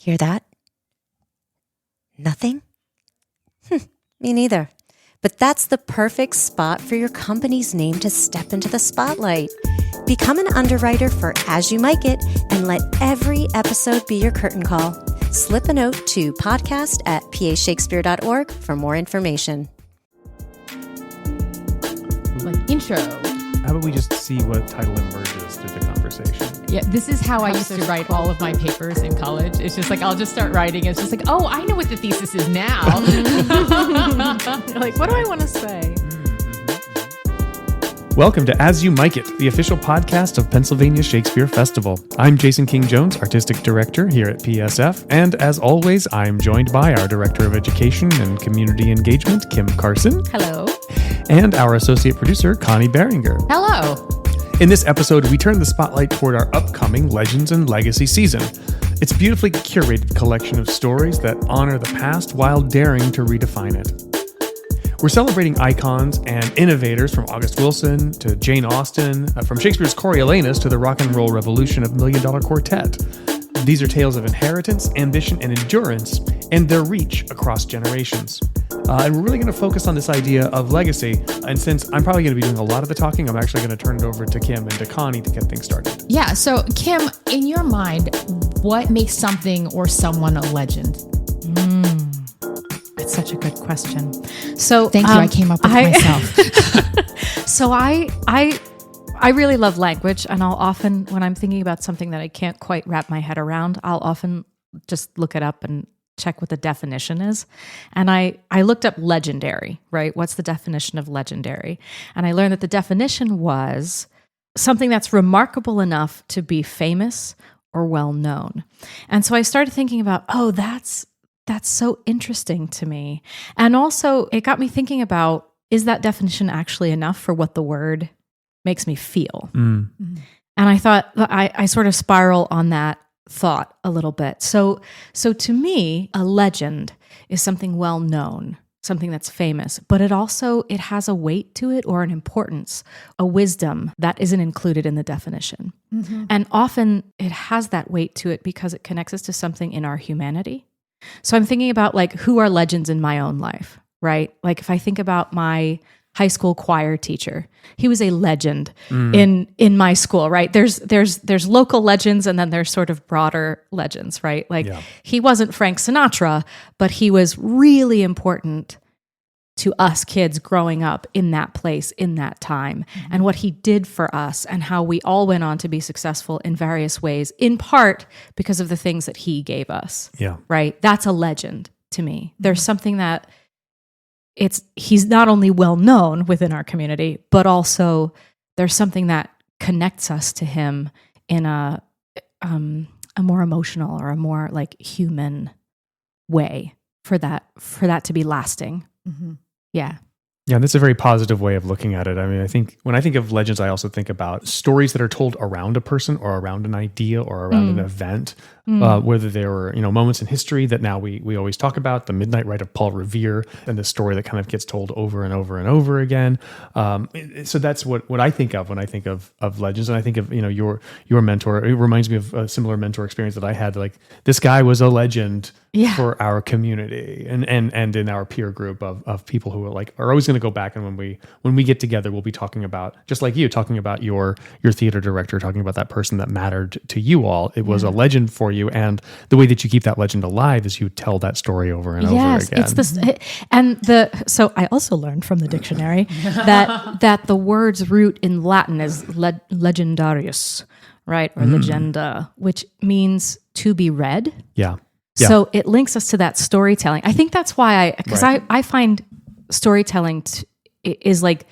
Hear that? Nothing? Me neither. But that's the perfect spot for your company's name to step into the spotlight. Become an underwriter for As You Mic It and let every episode be your curtain call. Slip a note to podcast@pashakespeare.org for more information. Like intro. How about we just see what title emerges through the conversation? Yeah, this is how I used to write all of my papers in college. It's just like, I'll just start writing. It's just like, oh, I know what the thesis is now. Like, what do I want to say? Welcome to As You Mic It, the official podcast of Pennsylvania Shakespeare Festival. I'm Jason King-Jones, Artistic Director here at PSF, and as always, I'm joined by our Director of Education and Community Engagement, Kim Carson. Hello. And our Associate Producer, Connie Behringer. Hello. In this episode, we turn the spotlight toward our upcoming Legends and Legacy season. It's a beautifully curated collection of stories that honor the past while daring to redefine it. We're celebrating icons and innovators from August Wilson to Jane Austen, from Shakespeare's Coriolanus to the rock and roll revolution of Million Dollar Quartet. These are tales of inheritance, ambition, and endurance, and their reach across generations. And we're really going to focus on this idea of legacy. And since I'm probably going to be doing a lot of the talking, I'm actually going to turn it over to Kim and to Connie to get things started. Yeah. So, Kim, in your mind, what makes something or someone a legend? That's such a good question. So Thank you. I came up with myself. So I really love language, and I'll often, when I'm thinking about something that I can't quite wrap my head around, I'll often just look it up and check what the definition is. And I looked up legendary, right? What's the definition of legendary? And I learned that the definition was something that's remarkable enough to be famous or well known. And so I started thinking about, that's so interesting to me. And also it got me thinking about, is that definition actually enough for what the word makes me feel? And I thought, I sort of spiral on that thought a little bit. So to me, a legend is something well known, something that's famous, but it has a weight to it or an importance, a wisdom that isn't included in the definition. Mm-hmm. And often it has that weight to it because it connects us to something in our humanity. So I'm thinking about like, who are legends in my own life, right? Like if I think about my high school choir teacher, he was a legend in my school, right? There's local legends and then there's sort of broader legends, right? Like he wasn't Frank Sinatra, but he was really important to us kids growing up in that place, in that time, and what he did for us and how we all went on to be successful in various ways, in part because of the things that he gave us, right? That's a legend to me. There's something that he's not only well known within our community, but also there's something that connects us to him in a more emotional or a more like human way for that to be lasting. Mm-hmm. Yeah. Yeah, that's a very positive way of looking at it. I mean, I think when I think of legends, I also think about stories that are told around a person or around an idea or around an event, whether they were, moments in history that now we always talk about, the Midnight Rite of Paul Revere, and the story that kind of gets told over and over and over again. So that's what I think of when I think of legends. And I think of, your mentor. It reminds me of a similar mentor experience that I had. Like, this guy was a legend for our community and in our peer group of people who are always going to go back. And when we get together, we'll be talking about, just like you, talking about your theater director, talking about that person that mattered to you all. It was a legend for you. And the way that you keep that legend alive is you tell that story over and over again. It's this, so I also learned from the dictionary that the word's root in Latin is legendarius, right? Or legenda, which means to be read. Yeah. So it links us to that storytelling. I think that's why I find storytelling is like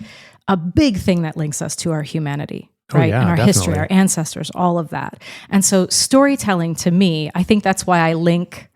a big thing that links us to our humanity, right? And our history, our ancestors, all of that. And so storytelling to me, I think that's why I link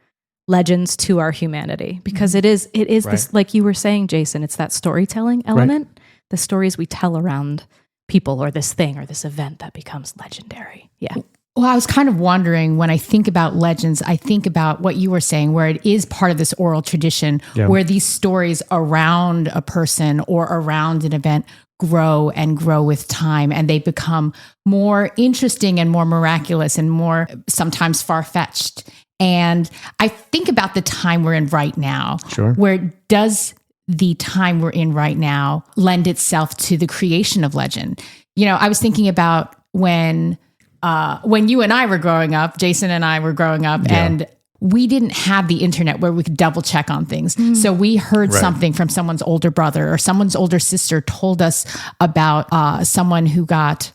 legends to our humanity, because it is this, like you were saying, Jason, it's that storytelling element, the stories we tell around people or this thing or this event that becomes legendary. Yeah. Well, I was kind of wondering, when I think about legends, I think about what you were saying, where it is part of this oral tradition, where these stories around a person or around an event grow and grow with time, and they become more interesting and more miraculous and more sometimes far-fetched. And I think about the time we're in right now. Sure. Where does the time we're in right now lend itself to the creation of legend? I was thinking about when you and I were growing up, Jason and I were growing up, and we didn't have the internet where we could double check on things. So we heard something from someone's older brother or someone's older sister told us about someone who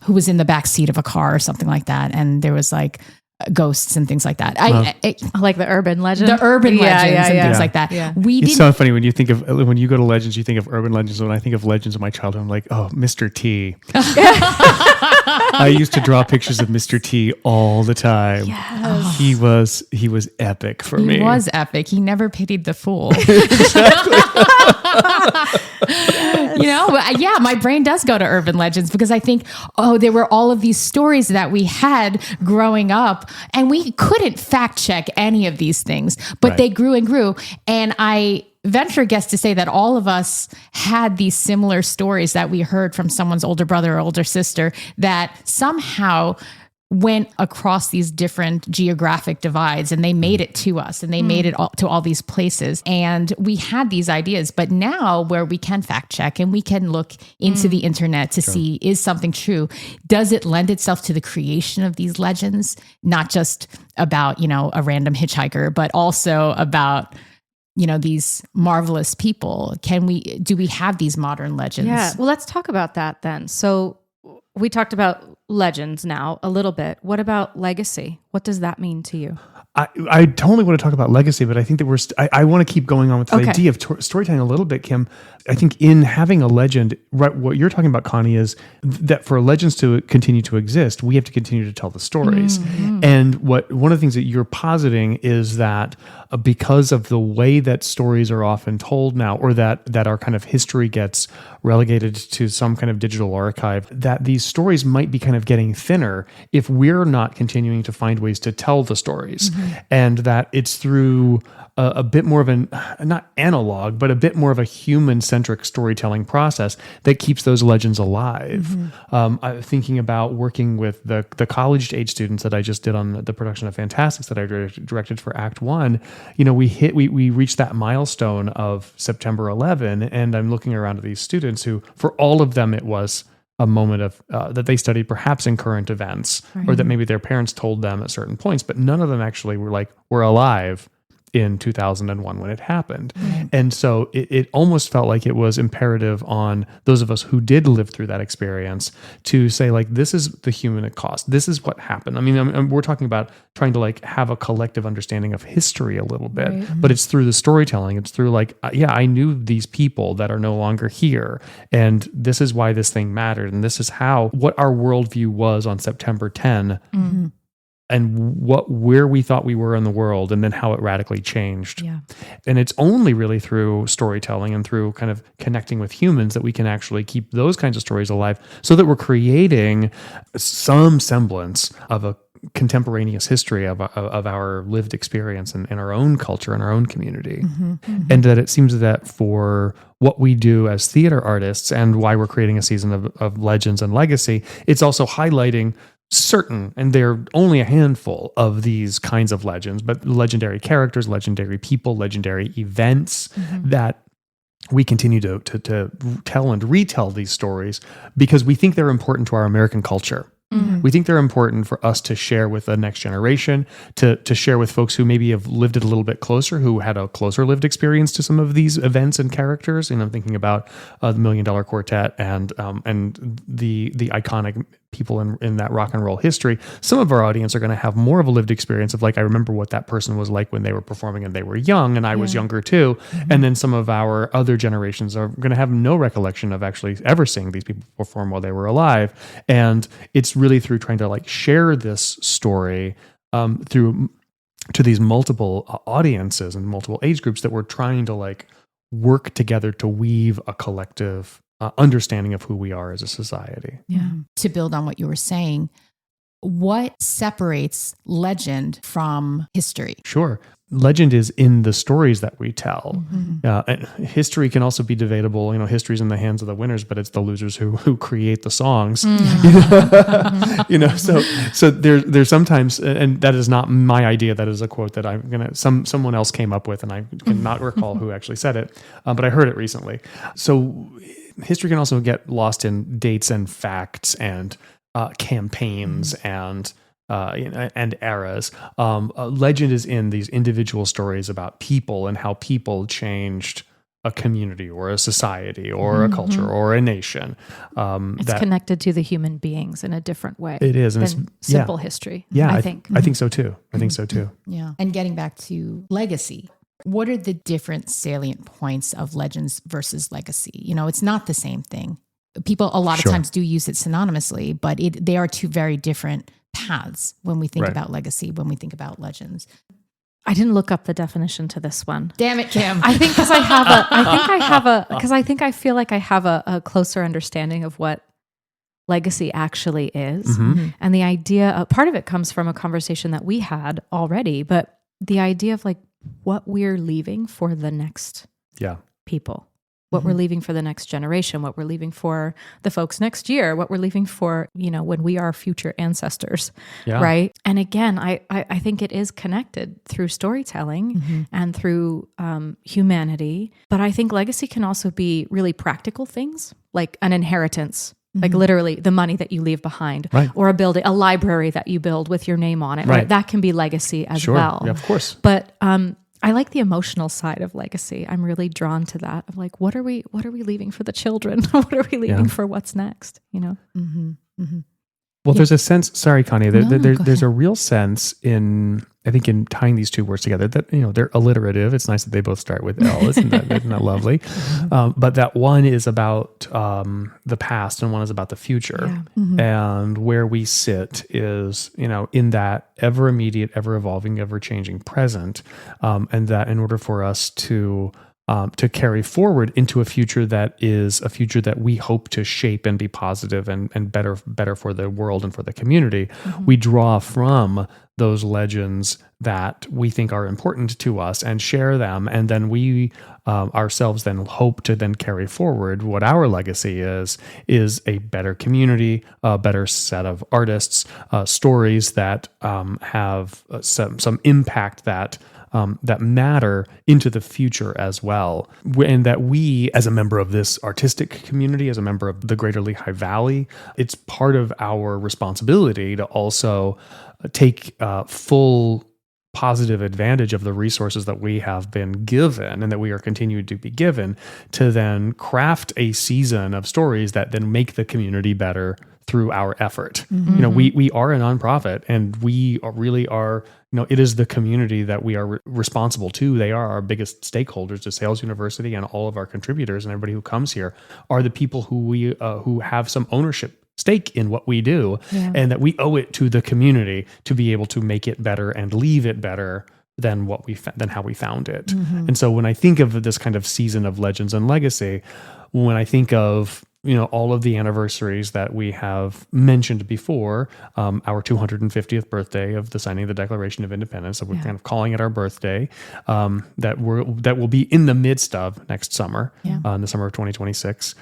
was in the back seat of a car or something like that. And there was like ghosts and things like that. I like the urban legend. The urban legends and things like that. Yeah. It's so funny when you think of, when you go to legends, you think of urban legends. When I think of legends of my childhood, I'm like, oh, Mr. T. I used to draw pictures of Mr. T all the time. Yes. He was epic for me. He was epic. He never pitied the fool. My brain does go to urban legends because I think, there were all of these stories that we had growing up and we couldn't fact check any of these things, but they grew and grew. And I venture guess to say that all of us had these similar stories that we heard from someone's older brother or older sister that somehow went across these different geographic divides and they made it to us and they made it to all these places. And we had these ideas, but now where we can fact check and we can look into the internet to see, is something true? Does it lend itself to the creation of these legends? Not just about, a random hitchhiker, but also about, these marvelous people. Do we have these modern legends? Yeah. Well, let's talk about that then. So we talked about legends now a little bit. What about legacy? What does that mean to you? I totally want to talk about legacy, but I think that I want to keep going on with the idea of storytelling a little bit, Kim. I think in having a legend, right, what you're talking about, Connie, is that for legends to continue to exist, we have to continue to tell the stories. And one of the things that you're positing is that because of the way that stories are often told now, or that our kind of history gets relegated to some kind of digital archive, that these stories might be kind of getting thinner if we're not continuing to find ways to tell the stories. And that it's through a bit more of not analog, but a bit more of a human-centric storytelling process that keeps those legends alive. I'm thinking about working with the college-age students that I just did on the production of Fantastics that I directed for Act 1. We reached that milestone of September 11, and I'm looking around at these students who, for all of them, it was a moment of that they studied perhaps in current events, or that maybe their parents told them at certain points, but none of them actually were alive in 2001 when it happened. And so it almost felt like it was imperative on those of us who did live through that experience to say, this is the human cost. This is what happened. I mean, we're talking about trying to have a collective understanding of history a little bit, but it's through the storytelling. It's through I knew these people that are no longer here, and this is why this thing mattered, and this is what our worldview was on September 10. And where we thought we were in the world, and then how it radically changed. Yeah. And it's only really through storytelling and through kind of connecting with humans that we can actually keep those kinds of stories alive, so that we're creating some semblance of a contemporaneous history of our lived experience in our own culture and our own community. And that it seems that for what we do as theater artists and why we're creating a season of Legends and Legacy, it's also highlighting certain, and there are only a handful of these kinds of legends, but legendary characters, legendary people, legendary events that we continue to tell and retell these stories because we think they're important to our American culture. We think they're important for us to share with the next generation, to share with folks who maybe have lived it a little bit closer, who had a closer lived experience to some of these events and characters. And I'm thinking about the $1 Million Quartet and the iconic people in that rock and roll history. Some of our audience are going to have more of a lived experience of I remember what that person was like when they were performing and they were young and I was younger too. And then some of our other generations are going to have no recollection of actually ever seeing these people perform while they were alive. And it's really through trying to share this story to these multiple audiences and multiple age groups that we're trying to work together to weave a collective understanding of who we are as a society. Yeah. To build on what you were saying, what separates legend from history? Sure. legend is in the stories that we tell. And history can also be debatable. History's in the hands of the winners, but it's the losers who create the songs. So there's sometimes, and that is not my idea. That is a quote that someone else came up with, and I cannot recall who actually said it, but I heard it recently. So history can also get lost in dates and facts and campaigns and eras. Legend is in these individual stories about people and how people changed a community or a society or a culture or a nation. It's connected to the human beings in a different way. It is. And than simple history. Yeah, I think. I think so too. I think so too. Yeah. And getting back to legacy, what are the different salient points of legends versus legacy? It's not the same thing. People a lot of times do use it synonymously, but they are two very different paths when we think about legacy, when we think about legends. I didn't look up the definition to this one. Damn it, Kim. I think because I feel like I have a closer understanding of what legacy actually is. And the idea, part of it comes from a conversation that we had already, but the idea of like what we're leaving for the next people. What we're leaving for the next generation, what we're leaving for the folks next year, what we're leaving for, when we are future ancestors, right? And again, I think it is connected through storytelling and through humanity. But I think legacy can also be really practical things, like an inheritance, like literally the money that you leave behind, or a building, a library that you build with your name on it, right? That can be legacy as well. Yeah, of course. But I like the emotional side of legacy. I'm really drawn to that of like, what are we leaving for the children? What are we leaving for what's next? Well, there's a sense, sorry, Connie, there's a real sense in tying these two words together that, they're alliterative. It's nice that they both start with L. Isn't that lovely? But that one is about the past and one is about the future. And where we sit is, in that ever immediate, ever evolving, ever changing present. And that in order for us to carry forward into a future that is a future that we hope to shape and be positive and better for the world and for the community, we draw from those legends that we think are important to us and share them. And then we ourselves then hope to then carry forward what our legacy is a better community, a better set of artists, stories that have some impact that matter into the future as well. And that we, as a member of this artistic community, as a member of the Greater Lehigh Valley, it's part of our responsibility to also take full positive advantage of the resources that we have been given and that we are continuing to be given to then craft a season of stories that then make the community better through our effort. We are a nonprofit and we really are, it is the community that we are responsible to. They are our biggest stakeholders. The Sales University and all of our contributors and everybody who comes here are the people who have some ownership stake in what we do, and that we owe it to the community to be able to make it better and leave it better than how we found it. And so when I think of this kind of season of legends and legacy, when I think of all of the anniversaries that we have mentioned before, our 250th birthday of the signing of the Declaration of Independence, so we're kind of calling it our birthday, that will be in the midst of next summer, in the summer of 2026.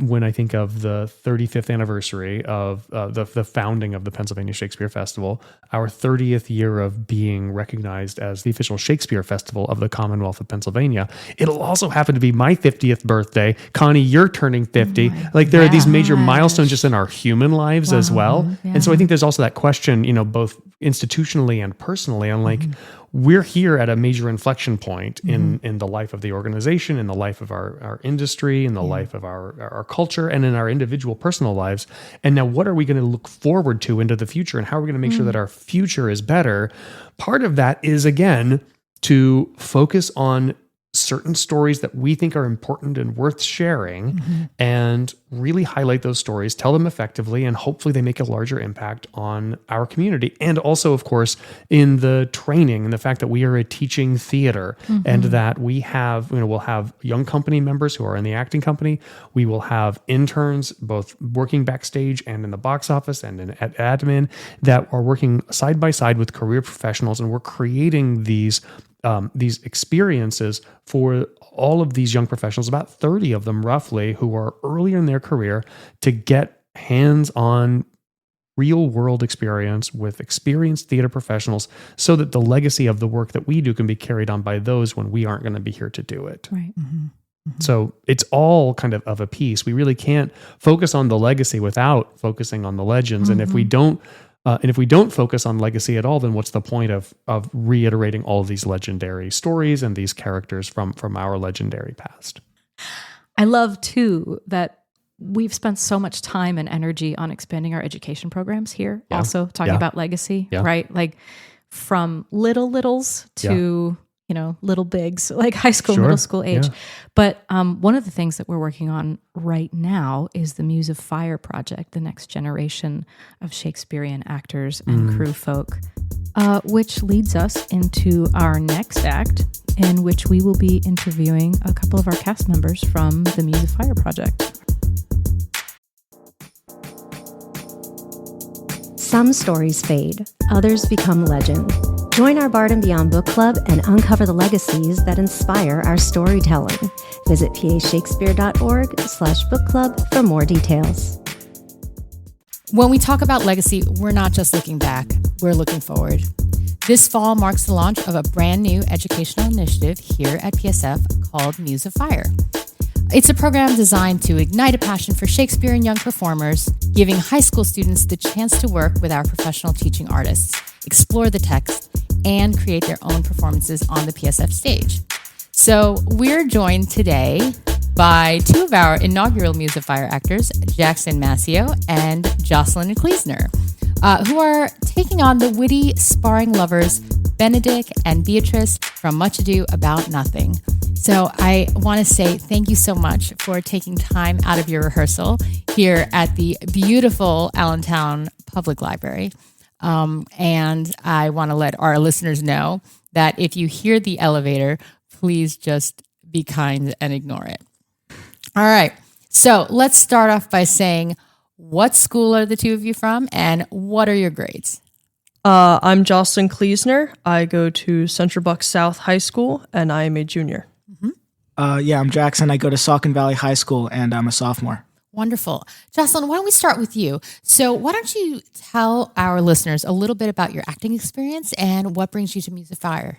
When I think of the 35th anniversary of the founding of the Pennsylvania Shakespeare Festival, our 30th year of being recognized as the official Shakespeare Festival of the Commonwealth of Pennsylvania, it'll also happen to be my 50th birthday. Connie, you're turning 50. There are these major milestones just in our human lives as well. And so I think there's also that question, both institutionally and personally, on we're here at a major inflection point in the life of the organization, in the life of our industry, in the life of our culture, and in our individual personal lives. And now what are we going to look forward to into the future, and how are we going to make sure that our future is better? Part of that is, again, to focus on certain stories that we think are important and worth sharing, and really highlight those stories, tell them effectively, and hopefully they make a larger impact on our community. And also, of course, in the training and the fact that we are a teaching theater, and that we have, we'll have young company members who are in the acting company. We will have interns, both working backstage and in the box office and at admin, that are working side by side with career professionals. And we're creating these these experiences for all of these young professionals, about 30 of them roughly, who are earlier in their career, to get hands-on real world experience with experienced theater professionals, so that the legacy of the work that we do can be carried on by those when we aren't going to be here to do it. Right. Mm-hmm. Mm-hmm. So it's all kind of a piece. We really can't focus on the legacy without focusing on the legends. Mm-hmm. And if we don't focus on legacy at all, then what's the point of reiterating all of these legendary stories and these characters from our legendary past? I love too that we've spent so much time and energy on expanding our education programs here. Yeah. Also talking Yeah. about legacy, Yeah. right? Like from littles to, little bigs, like high school, Sure. middle school age. Yeah. But one of the things that we're working on right now is the Muse of Fire Project, the next generation of Shakespearean actors and crew folk, which leads us into our next act, in which we will be interviewing a couple of our cast members from the Muse of Fire Project. Some stories fade, others become legend. Join our Bard and Beyond book club and uncover the legacies that inspire our storytelling. Visit pashakespeare.org/book club for more details. When we talk about legacy, we're not just looking back, we're looking forward. This fall marks the launch of a brand new educational initiative here at PSF called Muse of Fire. It's a program designed to ignite a passion for Shakespeare in young performers, giving high school students the chance to work with our professional teaching artists, explore the text, and create their own performances on the PSF stage. So we're joined today by two of our inaugural Muse of Fire actors, Jackson Mascio and Jocelyn Kleesner, who are taking on the witty sparring lovers Benedict and Beatrice from Much Ado About Nothing. So I want to say thank you so much for taking time out of your rehearsal here at the beautiful Allentown Public Library. And I want to let our listeners know that if you hear the elevator, please just be kind and ignore it. All right. So let's start off by saying, what school are the two of you from and what are your grades? I'm Jocelyn Kleesner. I go to Central Bucks South High School and I am a junior. I'm Jackson. I go to Saucon Valley High School and I'm a sophomore. Wonderful. Jocelyn, why don't we start with you? So why don't you tell our listeners a little bit about your acting experience and what brings you to Muse of Fire?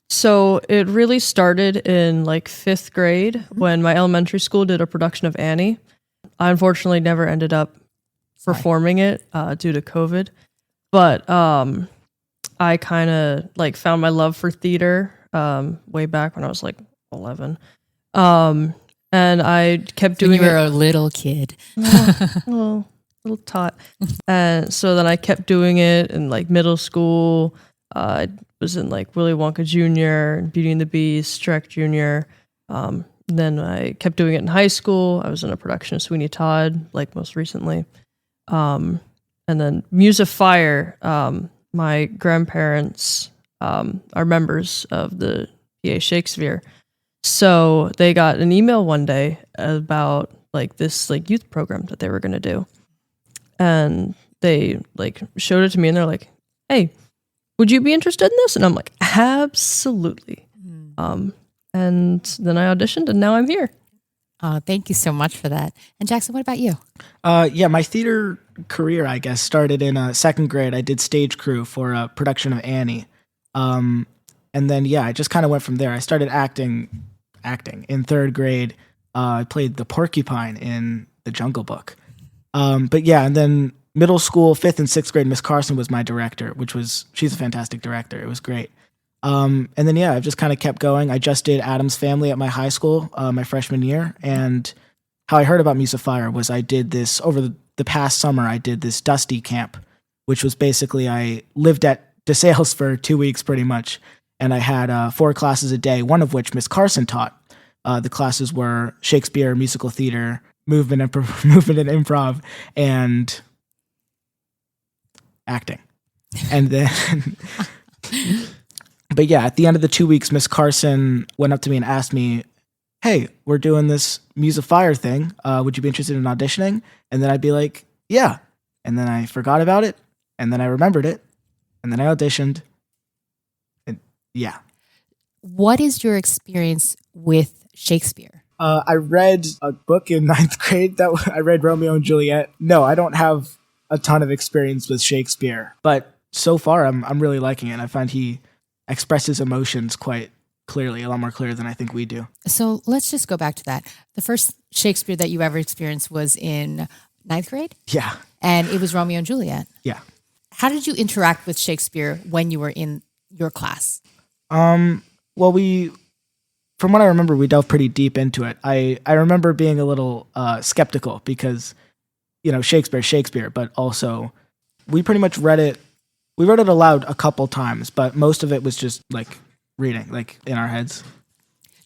So it really started in like 5th grade when my elementary school did a production of Annie. I unfortunately never ended up performing it due to COVID. But I kind of like found my love for theater way back when I was like 11. And I kept doing it. When you were a little kid. little tot. And so then I kept doing it in like middle school. I was in like Willy Wonka Jr., Beauty and the Beast, Shrek Jr. Then I kept doing it in high school. I was in a production of Sweeney Todd, like most recently. And then Muse of Fire, my grandparents are members of the PA Shakespeare. So they got an email one day about like this like youth program that they were going to do. And they like showed it to me and they're like, "Hey, would you be interested in this?" And I'm like, "Absolutely." And then I auditioned and now I'm here. Thank you so much for that. And Jackson, what about you? My theater career, I guess, started in 2nd grade. I did stage crew for a production of Annie. And then, I just kind of went from there. I started acting in 3rd grade. I played the porcupine in The Jungle Book. And then middle school, 5th and 6th grade, Miss Carson was my director, she's a fantastic director. It was great. And then, I've just kind of kept going. I just did Addams Family at my high school, my freshman year. And how I heard about Muse of Fire was I did this over the past summer. I did this Dusty camp, which was basically I lived at DeSales for 2 weeks pretty much. And I had 4 classes a day, one of which Miss Carson taught. The classes were Shakespeare, musical theater, movement and improv, and acting. And then... But at the end of the 2 weeks, Miss Carson went up to me and asked me, "Hey, we're doing this Muse of Fire thing. Would you be interested in auditioning?" And then I'd be like, "Yeah." And then I forgot about it. And then I remembered it. And then I auditioned. And what is your experience with Shakespeare? I read a book in ninth grade I read Romeo and Juliet. No, I don't have a ton of experience with Shakespeare, but so far I'm really liking it. I find he expresses emotions quite clearly, a lot more clear than I think we do. So let's just go back to that. The first Shakespeare that you ever experienced was in ninth grade? Yeah. And it was Romeo and Juliet. Yeah. How did you interact with Shakespeare when you were in your class? Well, from what I remember, we delved pretty deep into it. I remember being a little skeptical because, Shakespeare, but also we pretty much read it aloud a couple times, but most of it was just like reading, like in our heads.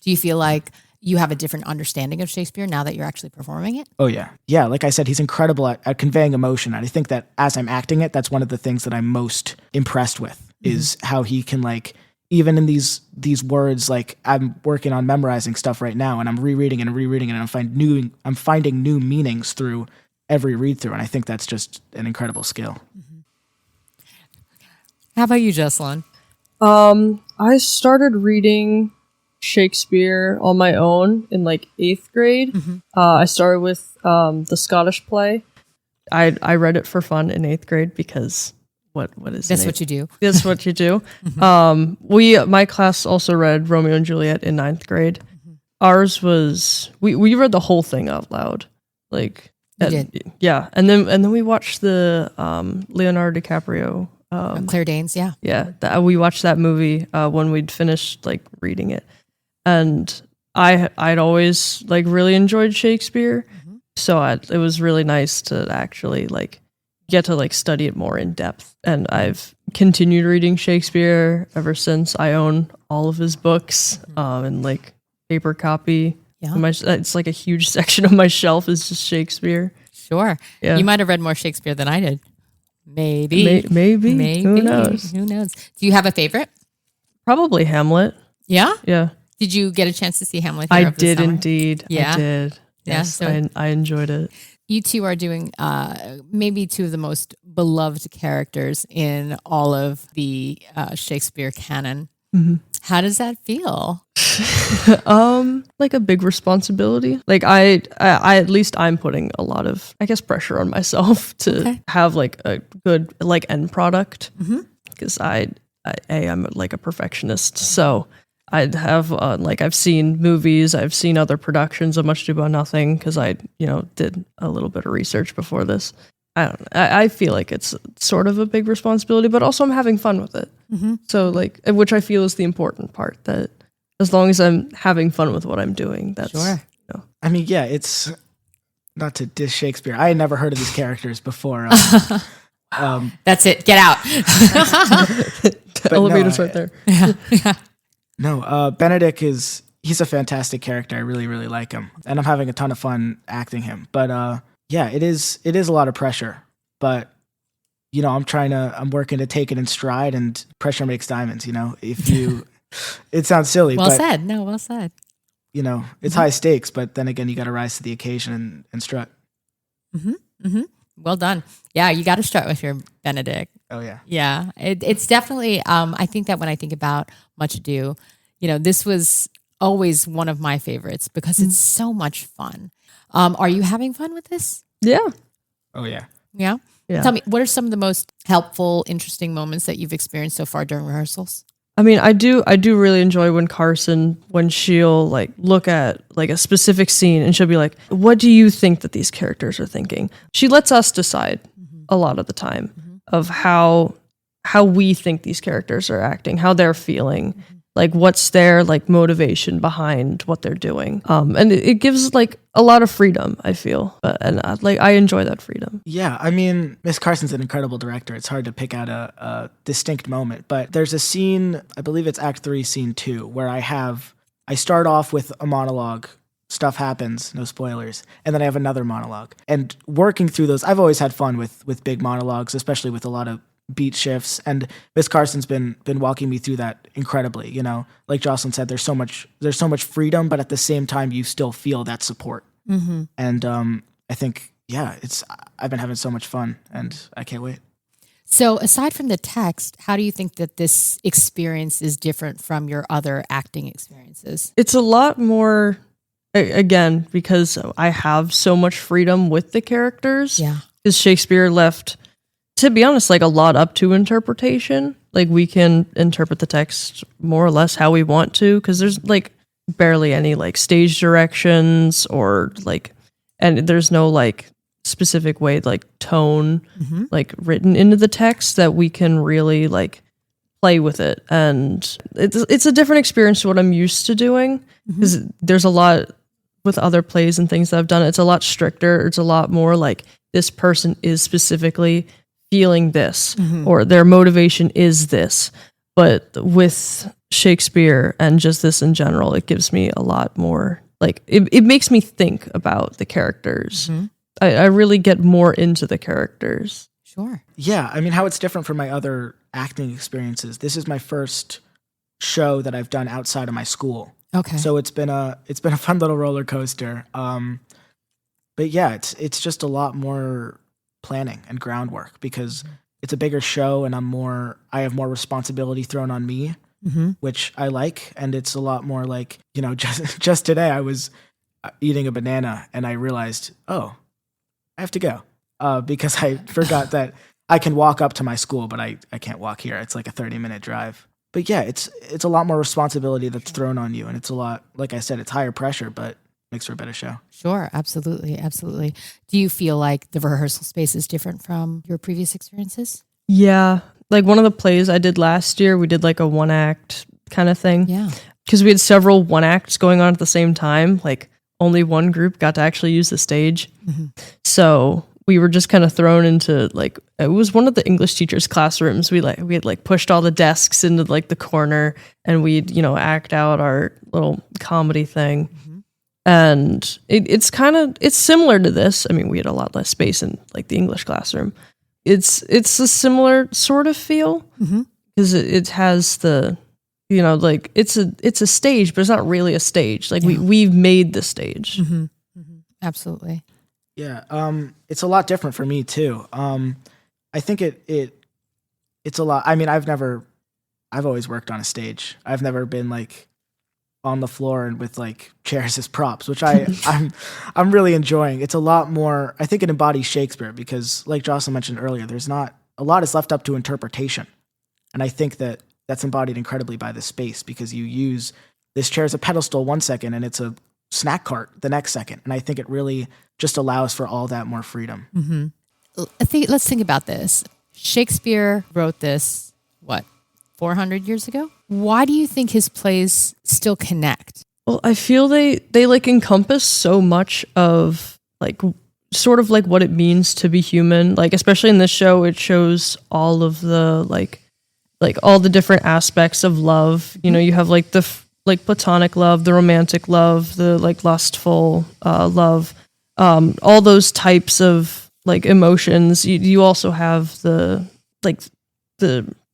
Do you feel like you have a different understanding of Shakespeare now that you're actually performing it? Oh, yeah. Yeah, like I said, he's incredible at conveying emotion. And I think that as I'm acting it, that's one of the things that I'm most impressed with is how he can, like, even in these words, like I'm working on memorizing stuff right now and I'm rereading and I'm finding new meanings through every read through. And I think that's just an incredible skill. How about you, Jessalyn? I started reading Shakespeare on my own in like 8th grade. I started with the Scottish play. I read it for fun in 8th grade because what is that's what you do. That's what you do. My class also read Romeo and Juliet in 9th grade. Ours was we read the whole thing out loud. Like yeah, and then we watched the Leonardo DiCaprio Claire Danes, yeah. Yeah, we watched that movie when we'd finished like reading it. And I'd always like really enjoyed Shakespeare, so it was really nice to actually like get to like study it more in depth. And I've continued reading Shakespeare ever since. I own all of his books in like paper copy. Yeah, it's like a huge section of my shelf is just Shakespeare. Sure. Yeah. You might have read more Shakespeare than I did. Maybe. Maybe. Who knows? Who knows? Do you have a favorite? Probably Hamlet. Yeah. Yeah. Did you get a chance to see Hamlet? I did indeed. Yeah. I did. Yeah, Yes, so I enjoyed it. you two are doing maybe two of the most beloved characters in all of the Shakespeare canon. How does that feel? Like a big responsibility. Like I at least I'm putting a lot of, I guess, pressure on myself to have like a good like end product. Because I'm like a perfectionist, so I'd have like I've seen movies, I've seen other productions of Much Ado About Nothing because I did a little bit of research before this. I feel like it's sort of a big responsibility, but also I'm having fun with it. So like, which I feel is the important part, that as long as I'm having fun with what I'm doing, that's sure. I mean, yeah, it's not to diss Shakespeare. I had never heard of these characters before. That's it. Get out. The elevator's right there. Yeah. No, Benedict he's a fantastic character. I really, really like him. And I'm having a ton of fun acting him. But yeah, it is a lot of pressure. But I'm working to take it in stride, and pressure makes diamonds, it sounds silly. Well but, said. No, well said. It's high stakes, but then again, you got to rise to the occasion and strut. Well done. Yeah, you got to start with your Benedict. Oh yeah. Yeah, it's definitely. I think that when I think about Much Ado, this was always one of my favorites because it's so much fun. Are you having fun with this? Yeah. Oh yeah. Yeah. Yeah. Tell me, what are some of the most helpful, interesting moments that you've experienced so far during rehearsals? I mean, I do really enjoy when Carson, when she'll like look at like a specific scene and she'll be like, what do you think that these characters are thinking? She lets us decide a lot of the time of how we think these characters are acting, how they're feeling, like what's their like motivation behind what they're doing. And it gives like a lot of freedom, I feel. I enjoy that freedom. Yeah, I mean, Miss Carson's an incredible director. It's hard to pick out a distinct moment, but there's a scene, I believe it's Act 3, Scene 2, where I start off with a monologue, stuff happens, no spoilers, and then I have another monologue. And working through those, I've always had fun with big monologues, especially with a lot of beat shifts, and Miss Carson's been walking me through that incredibly. Like Jocelyn said, there's so much freedom, but at the same time you still feel that support. And I think I've been having so much fun, and I can't wait. So aside from the text, how do you think that this experience is different from your other acting experiences? It's a lot more, again, because I have so much freedom with the characters. Yeah. Because Shakespeare left, to be honest, like a lot up to interpretation. Like we can interpret the text more or less how we want to, because there's like barely any like stage directions or like, and there's no like specific way like tone like written into the text that we can really like play with it. And it's a different experience to what I'm used to doing, because there's a lot with other plays and things that I've done. It's a lot stricter. It's a lot more like this person is specifically feeling this or their motivation is this. But with Shakespeare and just this in general, it gives me a lot more like it makes me think about the characters. I really get more into the characters. Sure. Yeah, I mean, how it's different from my other acting experiences. This is my first show that I've done outside of my school. Okay. So it's been a fun little roller coaster. But yeah, it's just a lot more planning and groundwork because it's a bigger show and I have more responsibility thrown on me, which I like. And it's a lot more like, just today I was eating a banana and I realized, oh, I have to go because I forgot that I can walk up to my school, but I can't walk here. It's like a 30-minute drive. But yeah, it's a lot more responsibility that's thrown on you. And it's a lot, like I said, it's higher pressure, but makes for a better show. Sure. Absolutely. Absolutely. Do you feel like the rehearsal space is different from your previous experiences? Yeah. Like one of the plays I did last year, we did like a 1-act kind of thing. Yeah. Because we had several 1-acts going on at the same time. Like only one group got to actually use the stage. So we were just kind of thrown into like, it was one of the English teachers' classrooms. We had like pushed all the desks into like the corner and we'd, act out our little comedy thing. And it's similar to this. I mean, we had a lot less space in like the English classroom. It's a similar sort of feel because it has the, like it's a stage, but it's not really a stage. Like we've made the stage. Absolutely. Yeah. It's a lot different for me too. I think it's a lot. I mean, I've always worked on a stage. I've never been like on the floor and with like chairs as props, which I'm really enjoying. It's a lot more, I think it embodies Shakespeare because like Jocelyn mentioned earlier, there's not a lot is left up to interpretation. And I think that's embodied incredibly by the space because you use this chair as a pedestal 1 second and it's a snack cart the next second. And I think it really just allows for all that more freedom. Let's think about this. Shakespeare wrote this, 400 years ago? Why do you think his plays still connect? Well, I feel they like encompass so much of like sort of like what it means to be human. Like especially in this show, it shows all of the like all the different aspects of love. You have like the like platonic love, the romantic love, the like lustful love, all those types of like emotions. You also have the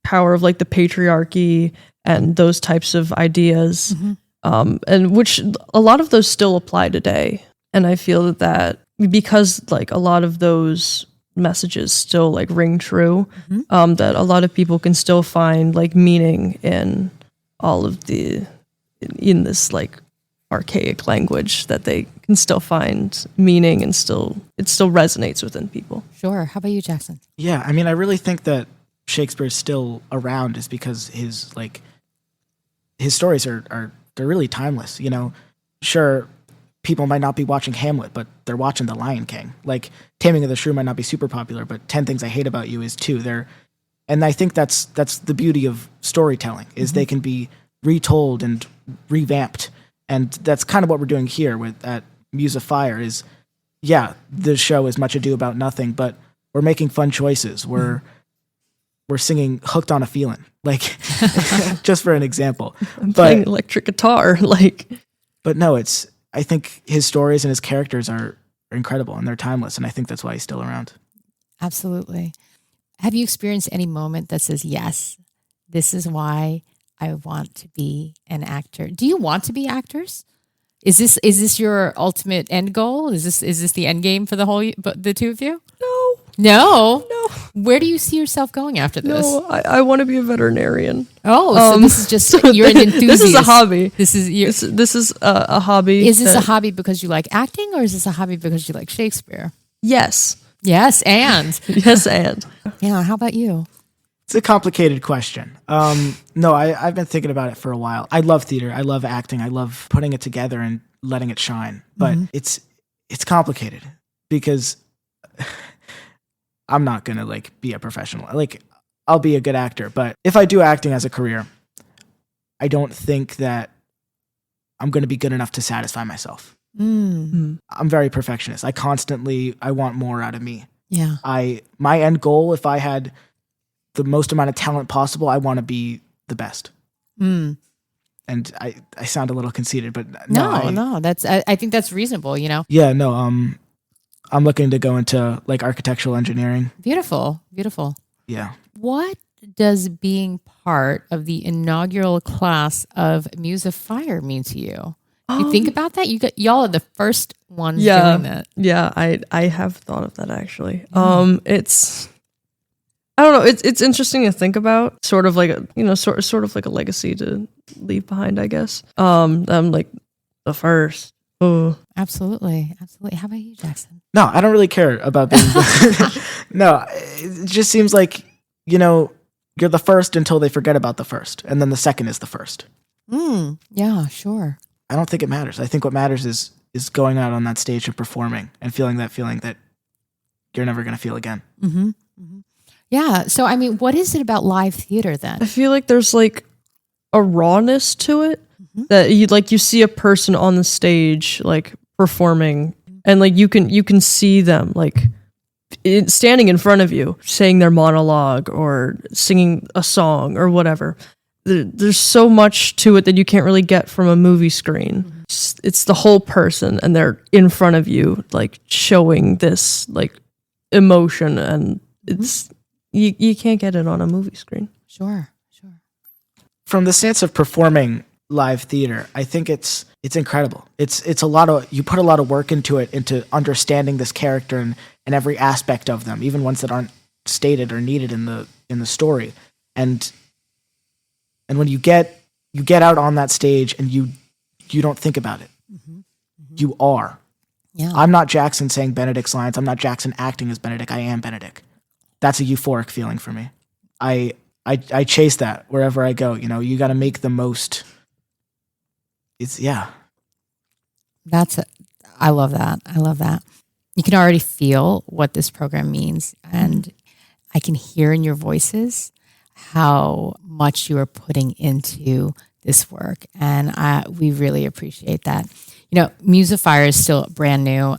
power of like the patriarchy and those types of ideas, and which a lot of those still apply today. And I feel that because like a lot of those messages still like ring true, that a lot of people can still find like meaning in all of in this like archaic language, that they can still find meaning and it still resonates within people. Sure. How about you, Jackson? Yeah. I mean, I really think that Shakespeare's still around is because his stories they're really timeless. Sure, people might not be watching Hamlet, but they're watching The Lion King. Like Taming of the Shrew might not be super popular, but 10 Things I Hate About You is too. And I think that's the beauty of storytelling is they can be retold and revamped, and that's kind of what we're doing here at Muse of Fire. Is the show is Much Ado About Nothing, but we're making fun choices. We're singing Hooked on a Feelin', like just for an example. Playing electric guitar, like. But no, I think his stories and his characters are incredible and they're timeless, and I think that's why he's still around. Absolutely. Have you experienced any moment that says, yes, this is why I want to be an actor? Do you want to be actors? Is this your ultimate end goal? Is this the end game for the two of you? No. Where do you see yourself going after this? No, I want to be a veterinarian. Oh, so this is just you're an enthusiast. This is a hobby. This is a hobby. Is this a hobby because you like acting, or is this a hobby because you like Shakespeare? Yes. Yes, and Yes, and yeah. How about you? It's a complicated question. No, I've been thinking about it for a while. I love theater. I love acting. I love putting it together and letting it shine. But it's complicated because I'm not gonna like be a professional. Like I'll be a good actor, but if I do acting as a career, I don't think that I'm gonna be good enough to satisfy myself. I'm very perfectionist. I want more out of me. Yeah. My end goal, if I had the most amount of talent possible, I want to be the best. And I sound a little conceited, but no, that's I think that's reasonable, you know. Yeah, no, I'm looking to go into like architectural engineering. Beautiful. Yeah. What does being part of the inaugural class of Muse of Fire mean to you? You think about that? Y'all are the first ones doing that. Yeah, I have thought of that actually. It's I don't know. It's interesting to think about. Sort of like sort of like a legacy to leave behind, I guess. I'm like the first. Oh, Absolutely. How about you, Jackson? No, I don't really care about being No, it just seems like, you're the first until they forget about the first, and then the second is the first. Yeah, sure. I don't think it matters. I think what matters is going out on that stage and performing and feeling that feeling that you're never going to feel again. Yeah. So, I mean, what is it about live theater then? I feel like there's like a rawness to it that you see a person on the stage like performing, and like you can see them like standing in front of you saying their monologue or singing a song or whatever. There's so much to it that you can't really get from a movie screen. It's the whole person, and they're in front of you like showing this like emotion, and it's you can't get it on a movie screen. Sure. From the stance of performing live theater, I think it's incredible. It's a lot of, you put a lot of work into it, into understanding this character and every aspect of them, even ones that aren't stated or needed in the story. And when you get out on that stage and you don't think about it, you are. Yeah. I'm not Jackson saying Benedict's lines. I'm not Jackson acting as Benedict. I am Benedict. That's a euphoric feeling for me. I chase that wherever I go. You got to make the most. I love that. You can already feel what this program means, and I can hear in your voices how much you are putting into this work, and we really appreciate that. Muse of Fire is still brand new,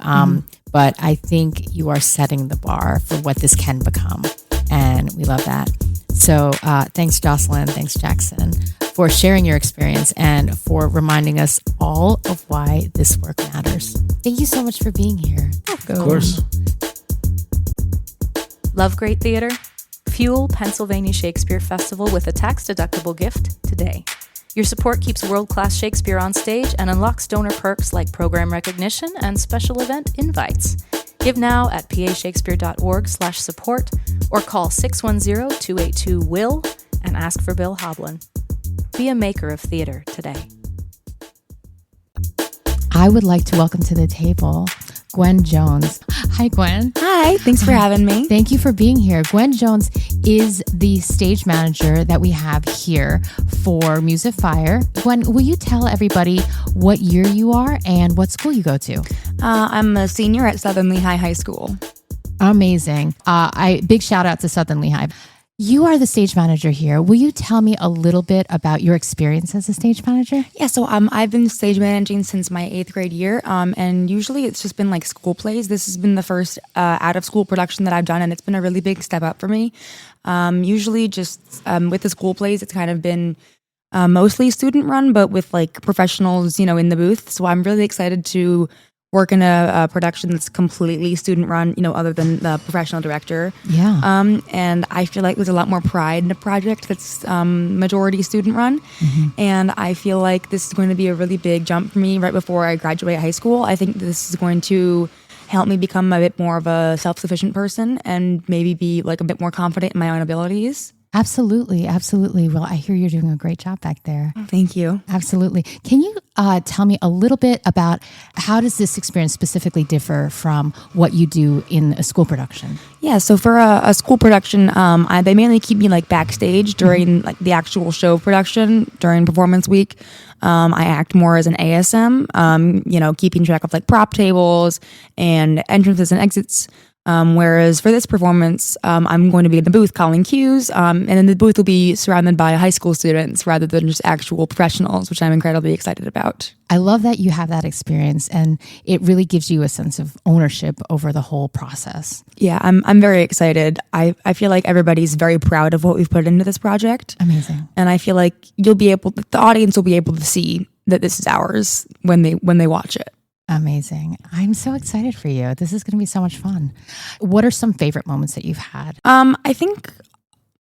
but I think you are setting the bar for what this can become, and we love that. So thanks, Jocelyn. Thanks, Jackson, for sharing your experience and for reminding us all of why this work matters. Thank you so much for being here. Of course. Love great theater? Fuel Pennsylvania Shakespeare Festival with a tax-deductible gift today. Your support keeps world-class Shakespeare on stage and unlocks donor perks like program recognition and special event invites. Give now at pashakespeare.org/support or call 610-282-WILL and ask for Bill Hoblin. Be a maker of theater today. I would like to welcome to the table Gwen Jones. Hi, Gwen. Hi, thanks for having me. Thank you for being here. Gwen Jones is the stage manager that we have here for Muse of Fire. Gwen, will you tell everybody what year you are and what school you go to? I'm a senior at Southern Lehigh High School. Amazing. Big shout out to Southern Lehigh. You are the stage manager here. Will you tell me a little bit about your experience as a stage manager? Yeah, so I've been stage managing since my 8th grade year, and usually it's just been like school plays. This has been the first out-of-school production that I've done, and it's been a really big step up for me. Usually just with the school plays, it's kind of been mostly student-run, but with like professionals, in the booth. So I'm really excited to work in a production that's completely student-run, other than the professional director. Yeah. And I feel like there's a lot more pride in a project that's majority student-run. And I feel like this is going to be a really big jump for me right before I graduate high school. I think this is going to help me become a bit more of a self-sufficient person and maybe be like a bit more confident in my own abilities. Absolutely. Absolutely. Well, I hear you're doing a great job back there. Thank you. Absolutely. Can you tell me a little bit about how does this experience specifically differ from what you do in a school production? Yeah, so for a school production, they mainly keep me like backstage during like the actual show production during performance week. I act more as an ASM, keeping track of like prop tables and entrances and exits. Whereas for this performance, I'm going to be in the booth calling cues, and then the booth will be surrounded by high school students rather than just actual professionals, which I'm incredibly excited about. I love that you have that experience, and it really gives you a sense of ownership over the whole process. Yeah, I'm very excited. I feel like everybody's very proud of what we've put into this project. Amazing. And I feel like the audience will be able to see that this is ours when they watch it. Amazing. I'm so excited for you. This is going to be so much fun. What are some favorite moments that you've had? I think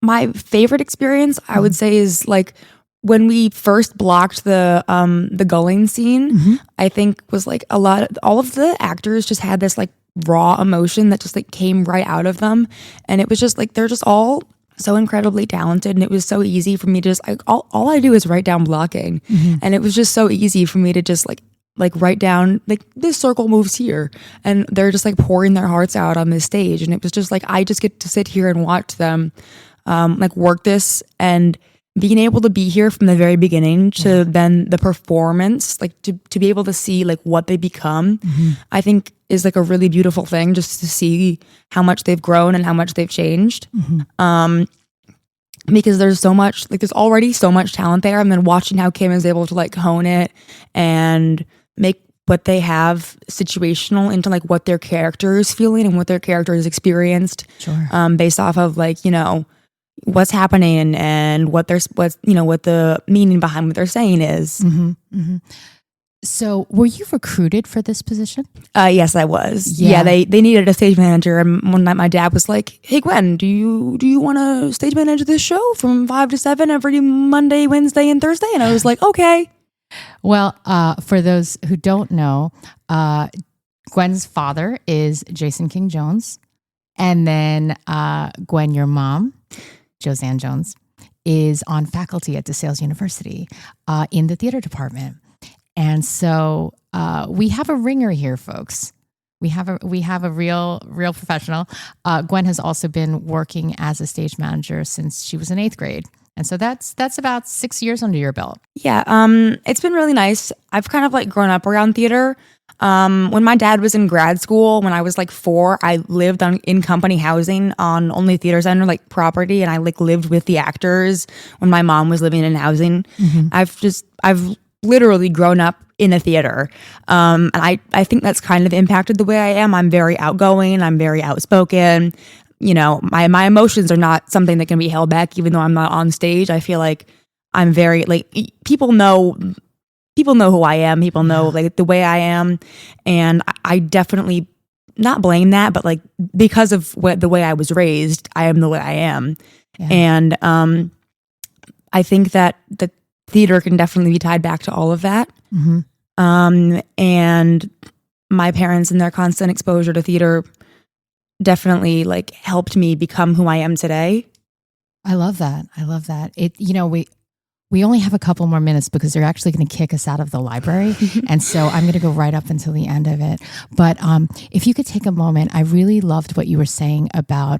my favorite experience, I would say, is like when we first blocked the gulling scene. I think was like all of the actors just had this like raw emotion that just like came right out of them, and it was just like they're just all so incredibly talented, and it was so easy for me to just like all I do is write down blocking, and it was just so easy for me to just like write down like this circle moves here, and they're just like pouring their hearts out on this stage, and it was just like I just get to sit here and watch them like work this, and being able to be here from the very beginning to then the performance, like to be able to see like what they become, I think is like a really beautiful thing, just to see how much they've grown and how much they've changed. Because there's already so much talent there, and then watching how Kim is able to like hone it and make what they have situational into like what their character is feeling and what their character has experienced, based off of like, what's happening and what the meaning behind what they're saying is. So were you recruited for this position? Yes, I was. Yeah, they needed a stage manager, and one night my dad was like, "Hey Gwen, do you want to stage manage this show from 5 to 7 every Monday, Wednesday, and Thursday?" And I was like, "Okay." Well, for those who don't know, Gwen's father is Jason King Jones, and then Gwen, your mom, Josanne Jones, is on faculty at DeSales University in the theater department. And so we have a ringer here, folks. We have a real professional. Gwen has also been working as a stage manager since she was in 8th grade. And so that's about 6 years under your belt. Yeah, it's been really nice. I've kind of like grown up around theater. When my dad was in grad school, when I was like 4, I lived in company housing on only theater center like property, and I like lived with the actors when my mom was living in housing. I've literally grown up in a theater. And I think that's kind of impacted the way I am. I'm very outgoing. I'm very outspoken. My emotions are not something that can be held back, even though I'm not on stage. I feel like I'm very like, people know who I am. People know like the way I am. And I definitely not blame that, but like because of the way I was raised, I am the way I am. Yeah. And I think that the theater can definitely be tied back to all of that. And my parents and their constant exposure to theater definitely like helped me become who I am today. I love that. We only have a couple more minutes because they're actually going to kick us out of the library. And so I'm going to go right up until the end of it. But if you could take a moment, I really loved what you were saying about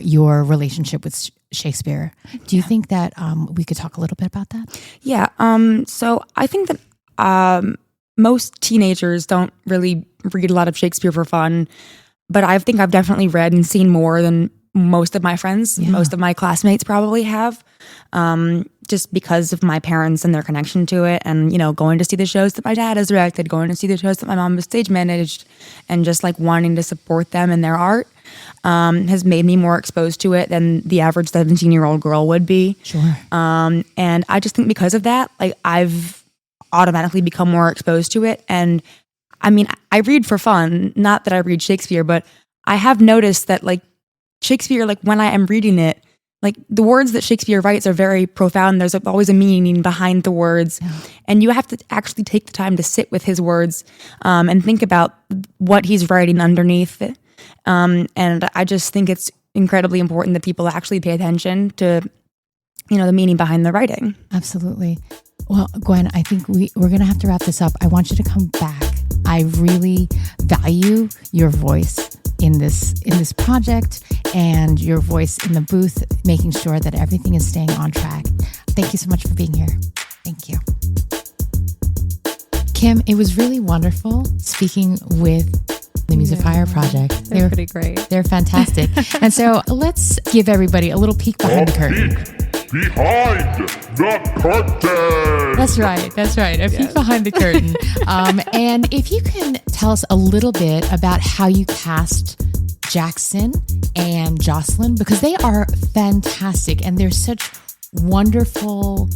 your relationship with Shakespeare. Do you think that we could talk a little bit about that? Yeah. So I think that most teenagers don't really read a lot of Shakespeare for fun, but I think I've definitely read and seen more than most of my friends, most of my classmates probably have, just because of my parents and their connection to it, and going to see the shows that my dad has directed, going to see the shows that my mom has stage managed, and just like wanting to support them in their art has made me more exposed to it than the average 17-year-old girl would be. Sure. And I just think because of that, like I've automatically become more exposed to it. And I mean, I read for fun, not that I read Shakespeare, but I have noticed that like Shakespeare, like when I am reading it, like the words that Shakespeare writes are very profound. There's always a meaning behind the words. Yeah. And you have to actually take the time to sit with his words and think about what he's writing underneath it. And I just think it's incredibly important that people actually pay attention to, the meaning behind the writing. Absolutely. Well, Gwen, I think we're going to have to wrap this up. I want you to come back. I really value your voice in this project and your voice in the booth, making sure that everything is staying on track. Thank you so much for being here. Thank you. Kim, it was really wonderful speaking with the Muse of Fire Project. They're pretty great. They're fantastic. And so let's give everybody a little peek behind the curtain. Behind the curtain. That's right. A peek behind the curtain. And if you can tell us a little bit about how you cast Jackson and Jocelyn, because they are fantastic and they're such wonderful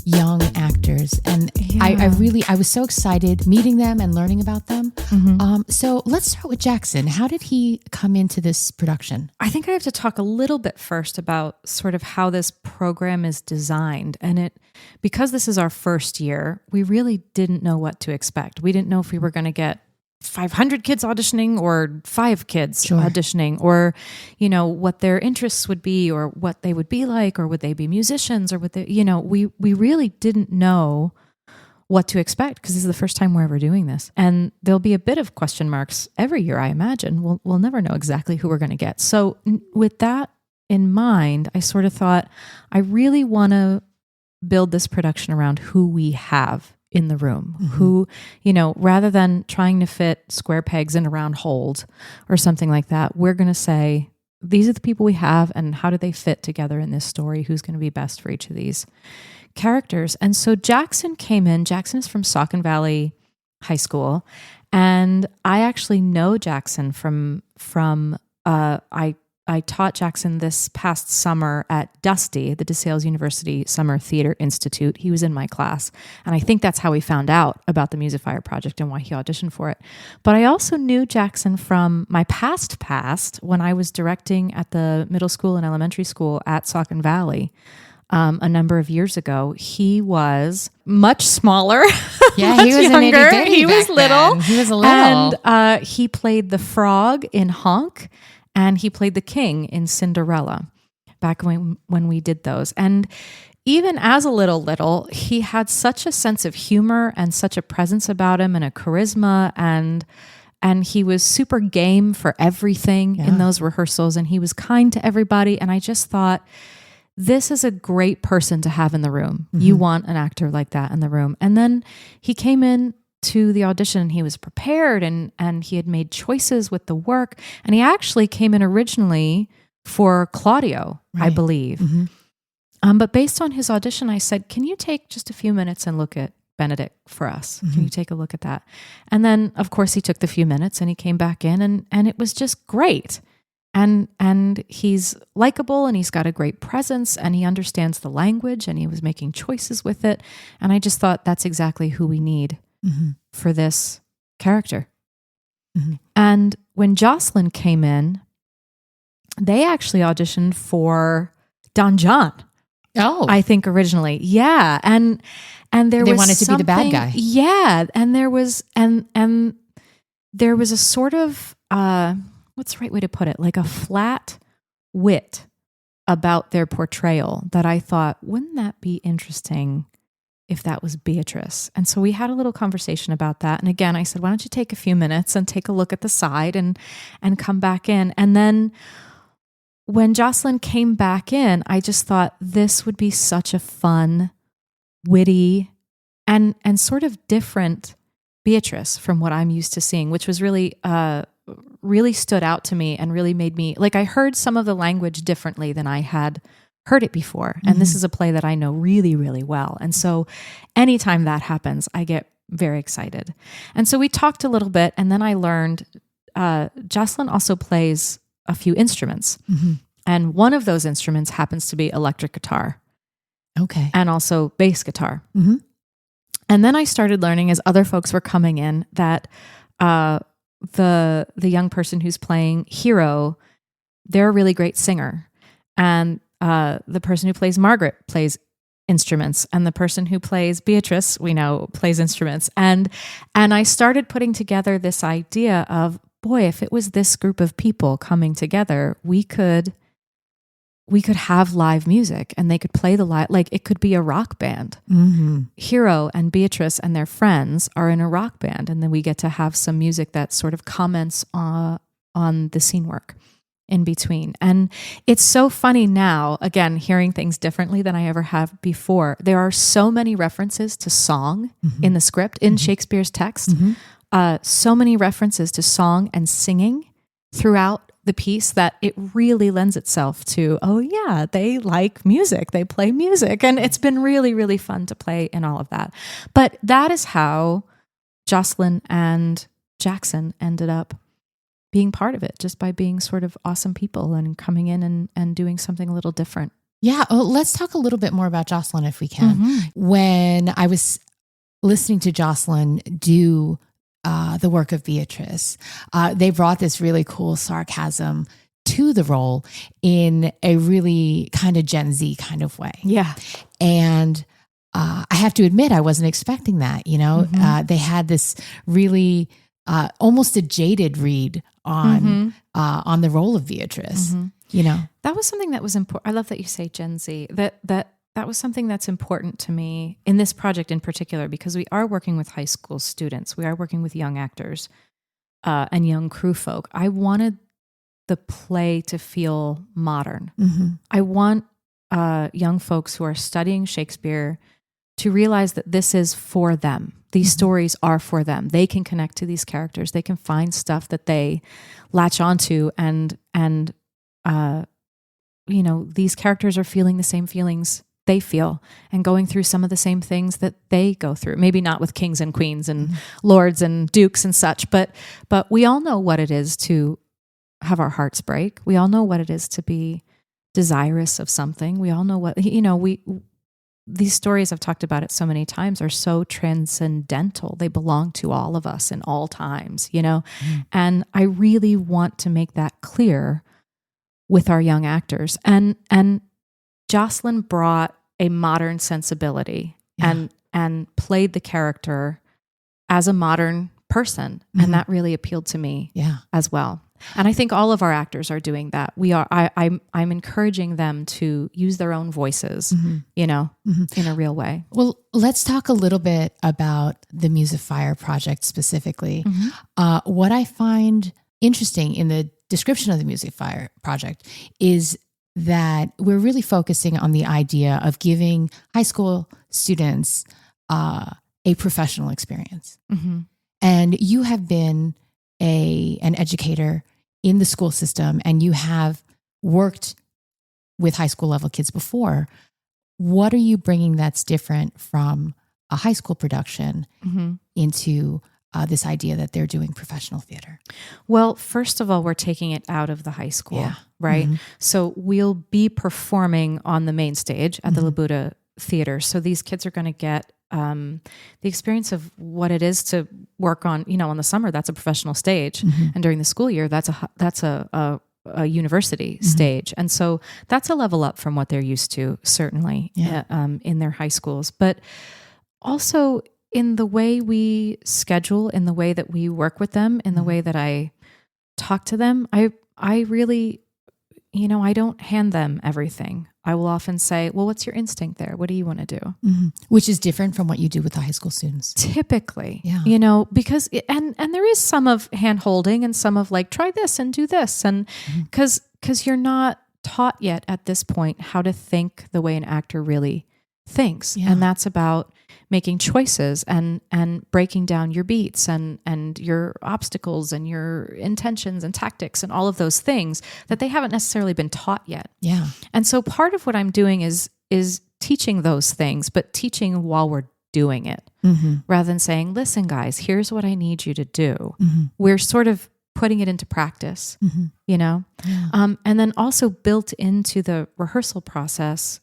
young actors. And I was so excited meeting them and learning about them. Mm-hmm. So let's start with Jackson. How did he come into this production? I think I have to talk a little bit first about sort of how this program is designed. And because this is our first year, we really didn't know what to expect. We didn't know if we were going to get 500 kids auditioning or 5 kids auditioning, or, what their interests would be, or what they would be like, or would they be musicians, or would they, we really didn't know what to expect, because this is the first time we're ever doing this. And there'll be a bit of question marks every year, I imagine. We'll never know exactly who we're going to get. So with that in mind, I sort of thought, I really want to build this production around who we have in the room, mm-hmm. who, rather than trying to fit square pegs in a round holes or something like that, we're going to say, these are the people we have, and how do they fit together in this story? Who's going to be best for each of these characters? And so Jackson came in. Jackson is from Saucon Valley High School, and I actually know Jackson from I taught Jackson this past summer at Dusty, the DeSales University Summer Theater Institute. He was in my class, and I think that's how we found out about the Muse of Fire Project and why he auditioned for it. But I also knew Jackson from my past when I was directing at the middle school and elementary school at Saucon Valley a number of years ago. He was much smaller. Yeah, he was younger. He was little. Then. He was a little. And he played the frog in Honk. And he played the king in Cinderella back when we did those. And even as a little, he had such a sense of humor and such a presence about him and a charisma. And he was super game for everything in those rehearsals. And he was kind to everybody. And I just thought, this is a great person to have in the room. Mm-hmm. You want an actor like that in the room. And then he came in to the audition, and he was prepared, and he had made choices with the work, and he actually came in originally for Claudio, right. I believe. Mm-hmm. But based on his audition, I said, can you take just a few minutes and look at Benedict for us? Mm-hmm. Can you take a look at that? And then, of course, he took the few minutes, and he came back in, and it was just great. And he's likable, and he's got a great presence, and he understands the language, and he was making choices with it. And I just thought that's exactly who we need. Mm-hmm. for this character. Mm-hmm. And when Jocelyn came in, they actually auditioned for Don John. Oh, I think originally. Yeah. And there they was wanted to be the bad guy. Yeah. And there was, and there was a sort of, what's the right way to put it? Like a flat wit about their portrayal that I thought, wouldn't that be interesting if that was Beatrice? And so we had a little conversation about that. And again, I said, why don't you take a few minutes and take a look at the side and come back in. And then when Jocelyn came back in, I just thought this would be such a fun, witty, and sort of different Beatrice from what I'm used to seeing, which was really stood out to me and really made me, like, I heard some of the language differently than I had heard it before. And mm-hmm. this is a play that I know really, really well. And so anytime that happens, I get very excited. And so we talked a little bit, and then I learned Jocelyn also plays a few instruments. Mm-hmm. And one of those instruments happens to be electric guitar. Okay. And also bass guitar. Mm-hmm. And then I started learning as other folks were coming in that the young person who's playing Hero, they're a really great singer. And the person who plays Margaret plays instruments, and the person who plays Beatrice, we know, plays instruments. And I started putting together this idea of, boy, if it was this group of people coming together, we could have live music and they could play the live, like it could be a rock band. Hero and Beatrice and their friends are in a rock band, and then we get to have some music that sort of comments on the scene work in between. And it's so funny now, again, hearing things differently than I ever have before. There are so many references to song in the script, in Shakespeare's text, so many references to song and singing throughout the piece that it really lends itself to, oh yeah, they like music, they play music. And it's been really, really fun to play in all of that. But that is how Jocelyn and Jackson ended up being part of it, just by being sort of awesome people and coming in and doing something a little different. Yeah. Let's talk a little bit more about Jocelyn if we can. When I was listening to Jocelyn do the work of Beatrice, they brought this really cool sarcasm to the role in a really kind of Gen Z kind of way. Yeah. And I have to admit, I wasn't expecting that. They had this really almost a jaded read on the role of Beatrice. That was something that was important. I love that you say Gen Z. That was something that's important to me in this project in particular, because we are working with high school students. We are working with young actors and young crew folk. I wanted the play to feel modern. I want young folks who are studying Shakespeare to realize that this is for them. These stories are for them. They can connect to these characters. They can find stuff that they latch onto, and these characters are feeling the same feelings they feel and going through some of the same things that they go through. Maybe not with kings and queens and lords and dukes and such, but we all know what it is to have our hearts break. We all know what it is to be desirous of something. We all know what, these stories, I've talked about it so many times, are so transcendental. They belong to all of us in all times, and I really want to make that clear with our young actors. And Jocelyn brought a modern sensibility and played the character as a modern person. And that really appealed to me as well. And I think all of our actors are doing that. I'm encouraging them to use their own voices, in a real way. Well, let's talk a little bit about the Muse of Fire Project specifically. What I find interesting in the description of the Muse of Fire Project is that we're really focusing on the idea of giving high school students a professional experience. And you have been an educator in the school system, and you have worked with high school level kids before. What are you bringing that's different from a high school production into this idea that they're doing professional theater? Well, first of all, we're taking it out of the high school, right? So we'll be performing on the main stage at the Labuda Theater. So these kids are going to get the experience of what it is to work on, in the summer, that's a professional stage. And during the school year, that's a university stage. And so that's a level up from what they're used to, certainly, in their high schools. But also in the way we schedule, in the way that we work with them, in the way that I talk to them, I really, I don't hand them everything. I will often say, well, what's your instinct there? What do you want to do? Which is different from what you do with the high school students. Typically, because, and there is some of hand holding and some of like, try this and do this. And because you're not taught yet at this point how to think the way an actor really thinks. And that's about making choices and breaking down your beats and your obstacles and your intentions and tactics and all of those things that they haven't necessarily been taught yet. And so part of what I'm doing is teaching those things, but teaching while we're doing it, rather than saying, listen, guys, here's what I need you to do. We're sort of putting it into practice, and then also built into the rehearsal process,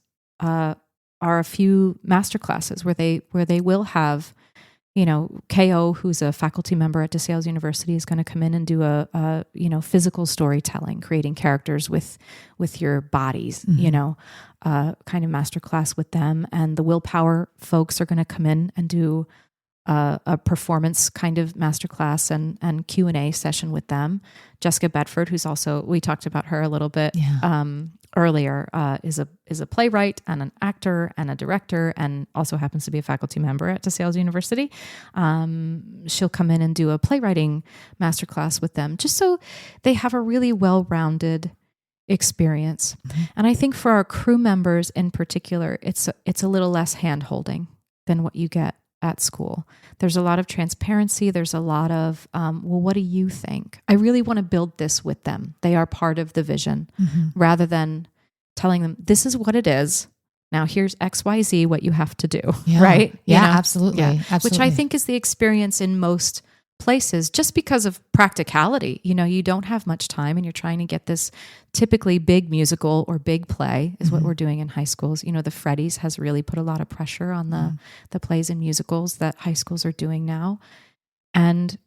are a few master classes where they will have KO, who's a faculty member at DeSales University, is going to come in and do a physical storytelling, creating characters with your bodies, kind of masterclass with them. And the Willpower folks are going to come in and do a performance kind of masterclass and Q&A session with them. Jessica Bedford, who's also, we talked about her a little bit earlier, is a playwright and an actor and a director, and also happens to be a faculty member at DeSales University. She'll come in and do a playwriting masterclass with them, just so they have a really well-rounded experience. And I think for our crew members in particular, it's a little less hand-holding than what you get at school. There's a lot of transparency. There's a lot of, well, what do you think? I really want to build this with them. They are part of the vision, rather than telling them, this is what it is. Now here's XYZ, what you have to do. Right? Yeah, absolutely. Absolutely. Which I think is the experience in most places, just because of practicality. You don't have much time and you're trying to get this typically big musical or big play is what we're doing in high schools. The Freddies has really put a lot of pressure on the plays and musicals that high schools are doing now. And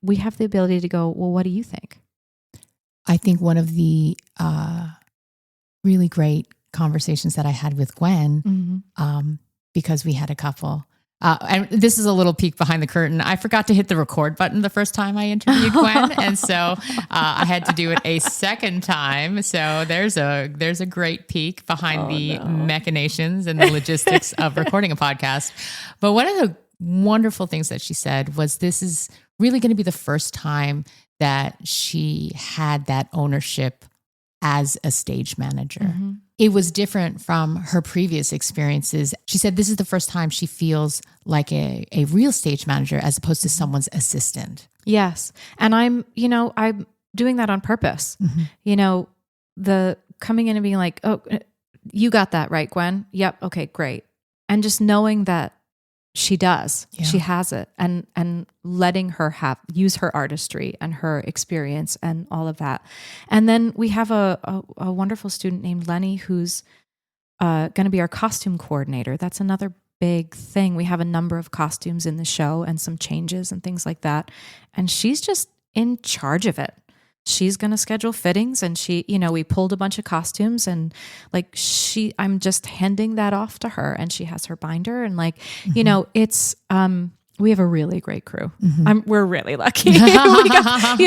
we have the ability to go, well, what do you think? I think one of the really great conversations that I had with Gwen, because we had a couple. And this is a little peek behind the curtain. I forgot to hit the record button the first time I interviewed Gwen. And so I had to do it a second time. So there's a great peek behind the machinations and the logistics of recording a podcast. But one of the wonderful things that she said was, this is really going to be the first time that she had that ownership as a stage manager. It was different from her previous experiences. She said this is the first time she feels like a real stage manager as opposed to someone's assistant. Yes. And I'm doing that on purpose. The coming in and being like, oh, you got that right, Gwen? Yep. Okay, great. And just knowing that she does, she has it, and letting her use her artistry and her experience and all of that. And then we have a wonderful student named Lenny who's going to be our costume coordinator. That's another big thing. We have a number of costumes in the show and some changes and things like that. And she's just in charge of it. She's going to schedule fittings, and we pulled a bunch of costumes, and I'm just handing that off to her, and she has her binder, and it's, we have a really great crew. We're really lucky. We got,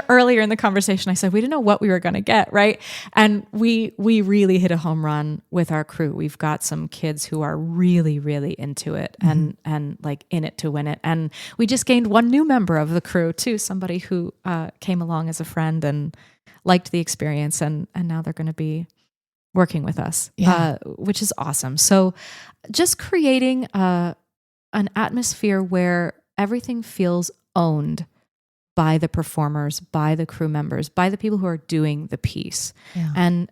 earlier in the conversation, I said, we didn't know what we were going to get. Right. And we really hit a home run with our crew. We've got some kids who are really, really into it and like in it to win it. And we just gained one new member of the crew too, somebody who came along as a friend and liked the experience. And now they're going to be working with us, which is awesome. So just creating an atmosphere where everything feels owned by the performers, by the crew members, by the people who are doing the piece, and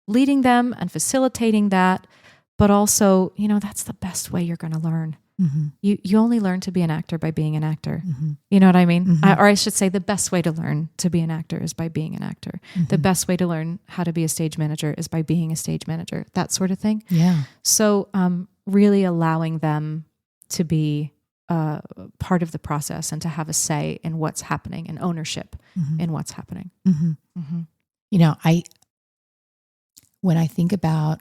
leading them and facilitating that. But also, that's the best way you're going to learn. You only learn to be an actor by being an actor. You know what I mean? Or I should say, the best way to learn to be an actor is by being an actor. The best way to learn how to be a stage manager is by being a stage manager, that sort of thing. Yeah. So, really allowing them to be part of the process and to have a say in what's happening and ownership in what's happening. When I think about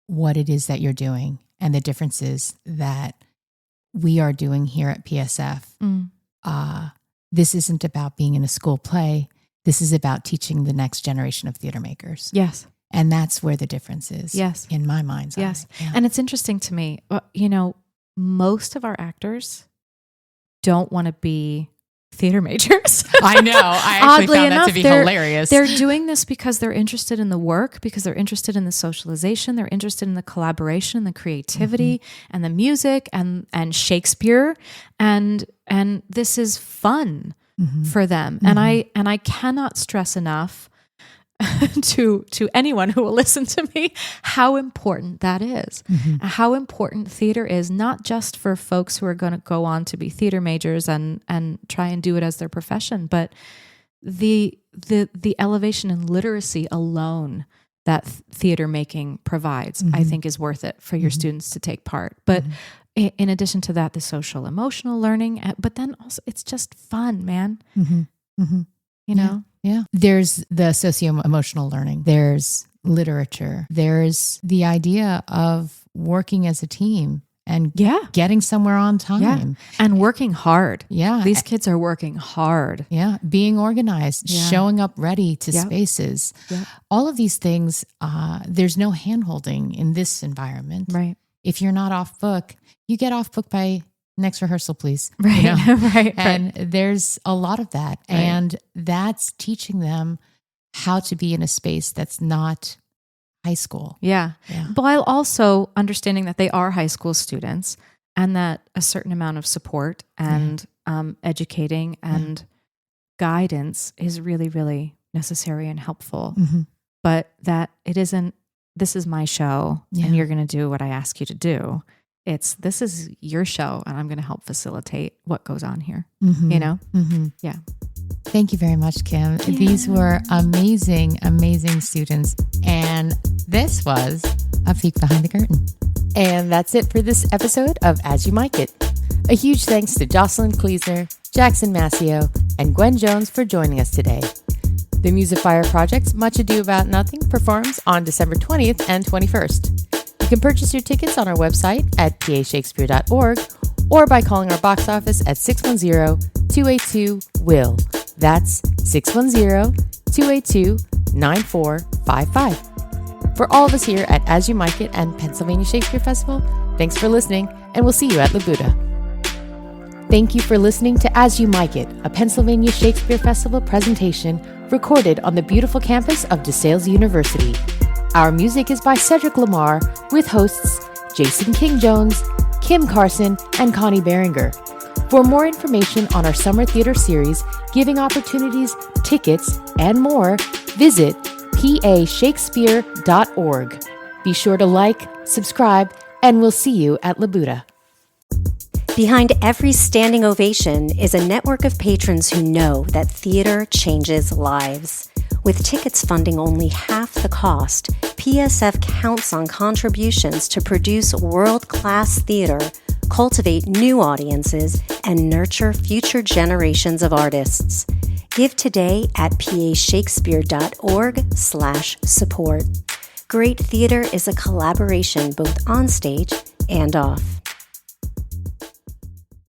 what it is that you're doing and the differences that we are doing here at PSF, this isn't about being in a school play. This is about teaching the next generation of theater makers. Yes. And that's where the difference is. Yes. In my mind's eye. Yes. Yeah. And it's interesting to me, most of our actors don't want to be theater majors. I know. I actually found that to be hilarious. They're doing this because they're interested in the work, because they're interested in the socialization, they're interested in the collaboration, the creativity, and the music and Shakespeare. And this is fun for them. And I cannot stress enough to anyone who will listen to me how important that is, how important theater is, not just for folks who are going to go on to be theater majors and try and do it as their profession, but the elevation in literacy alone that theater making provides, I think is worth it for your students to take part. But in addition to that, the social emotional learning, but then also it's just fun, man. You know? Yeah. There's the socio-emotional learning. There's literature. There's the idea of working as a team and getting somewhere on time. Yeah. And working hard. Yeah. These kids are working hard. Yeah. Being organized, showing up ready to spaces. Yeah. All of these things, there's no hand-holding in this environment. Right. If you're not off book, you get off book by next rehearsal, please. Right. You know? Right. And there's a lot of that. Right. And that's teaching them how to be in a space that's not high school. Yeah. While also understanding that they are high school students and that a certain amount of support and educating and guidance is really, really necessary and helpful. But that it isn't, this is my show and you're going to do what I ask you to do. This is your show and I'm going to help facilitate what goes on here. You know? Yeah. Thank you very much, Kim. Yeah. These were amazing, amazing students. And this was a peek behind the curtain. And that's it for this episode of As You Mic It. A huge thanks to Jocelyn Kleesner, Jackson Massio, and Gwen Jones for joining us today. The Muse of Fire Project's Much Ado About Nothing performs on December 20th and 21st. You can purchase your tickets on our website at pashakespeare.org or by calling our box office at 610-282-WILL. That's 610-282-9455. For all of us here at As You Mic It and Pennsylvania Shakespeare Festival, thanks for listening, and we'll see you at La Buddha. Thank you for listening to As You Mic It, a Pennsylvania Shakespeare Festival presentation recorded on the beautiful campus of DeSales University. Our music is by Cedric Lamar, with hosts Jason King-Jones, Kim Carson, and Connie Behringer. For more information on our summer theater series, giving opportunities, tickets, and more, visit pashakespeare.org. Be sure to like, subscribe, and we'll see you at La Buddha. Behind every standing ovation is a network of patrons who know that theater changes lives. With tickets funding only half the cost, PSF counts on contributions to produce world-class theater, cultivate new audiences, and nurture future generations of artists. Give today at pashakespeare.org/support. Great theater is a collaboration both on stage and off.